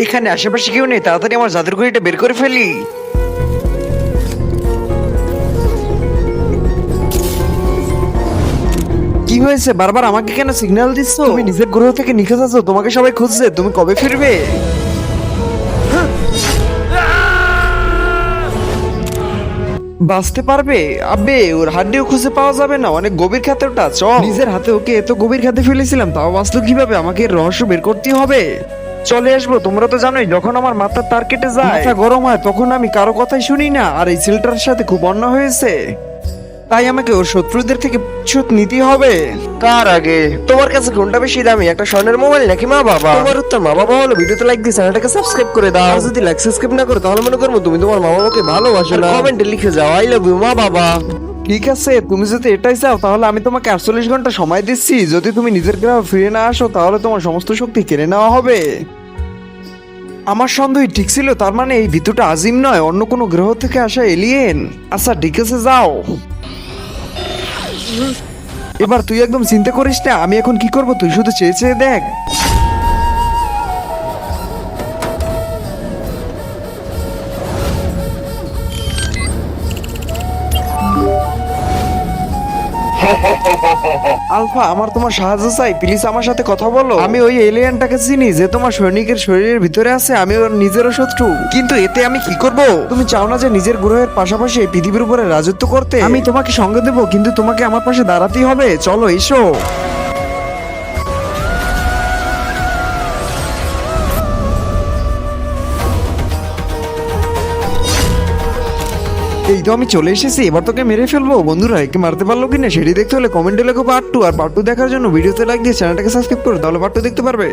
এখানে আশেপাশে কেউ নেই, তাড়াতাড়ি আমার জাদুর ঘড়িটা বের করে ফেলি। কি হয়েছে, বারবার আমাকে কেন সিগন্যাল দিচ্ছ? তুমি নিজের গ্রহ থেকে নিখোঁজ আছো, তোমাকে সবাই খুঁজছে, তুমি কবে ফিরবে? বাঁচতে পারবে? আবে ওর হাড্ডিও খুঁজে পাওয়া যাবে না, অনেক গভীর খাতে ওটা। চল, নিজের হাতে ওকে এত গভীর খাতে ফেলেছিলাম, তাও বাঁচলো কিভাবে? আমাকে এর রহস্য বের করতে হবে। চলে আসবো, তোমরা তো জানোই যখন আমার মাথার তার কেটে যায়, মাথা গরম হয়, তখন আমি কারো কথাই শুনি না। আর এই ছেলেটার সাথে খুব অন্যায় হয়েছে, তাই আমাকে ওর শত্রুদের থেকে প্রতিশোধ নিতে হবে। তার আগে তোমার কাছে কোনটা বেশি দামি, একটা স্বর্ণের মোবাইল নাকি মা বাবা? তোমার উত্তর মা বাবা হলো। ভিডিওতে লাইক দিয়ে চ্যানেলটাকে সাবস্ক্রাইব করে দাও। আর যদি লাইক সাবস্ক্রাইব না করো তাহলে মনে করবো তুমি তোমার মা বাবাকে ভালোবাসো না। কমেন্টে লিখে যাও আই লাভ ইউ মা বাবা। ঠিক আছে, তুমি যদি এটাই চাও তাহলে আমি তোমাকে 48 ঘন্টা সময় দিচ্ছি। যদি তুমি নিজের গ্রহ ফিরে না আসো তাহলে তোমার সমস্ত শক্তি কেড়ে নেওয়া হবে। আমার সন্দেহ ঠিক ছিল, তার মানে এই ভিতুটা আজিম নয়, অন্য কোনো গ্রহ থেকে আসা এলিয়েন। আচ্ছা ঠিক আছে, যাও। এবার তুই একদম চিন্তা করিস না আমি এখন কি করব, তুই শুধু চেয়ে চেয়ে দেখ। আলফা, আমার তোমার সাহায্য চাই, প্লিজ আমার সাথে কথা বলো। আমি ওই এলিয়েনটাকে চিনি যে তোমার সৈনিকের শরীরের ভিতরে আছে, আমি ওর নিজেরও শত্রু, কিন্তু এতে আমি কি করব? তুমি চাও না যে নিজের গ্রহের পাশাপাশি এই পৃথিবীর উপরে রাজত্ব করতে? আমি তোমাকে সঙ্গ দেব, কিন্তু তোমাকে আমার পাশে দাঁড়াতেই হবে। চলো এসো। এই তো আমি চলে এসেছি, এবার তোকে মেরে ফেলবো। বন্ধুরা একে মারতে পারলো কিনা সেটি দেখতে হলে কমেন্টে লেখো পার্ট 2, আর পার্ট 2 দেখার জন্য ভিডিওতে লাইক দিয়ে চ্যানেলটাকে সাবস্ক্রাইব করো, তাহলে পার্ট 2 দেখতে পারবে।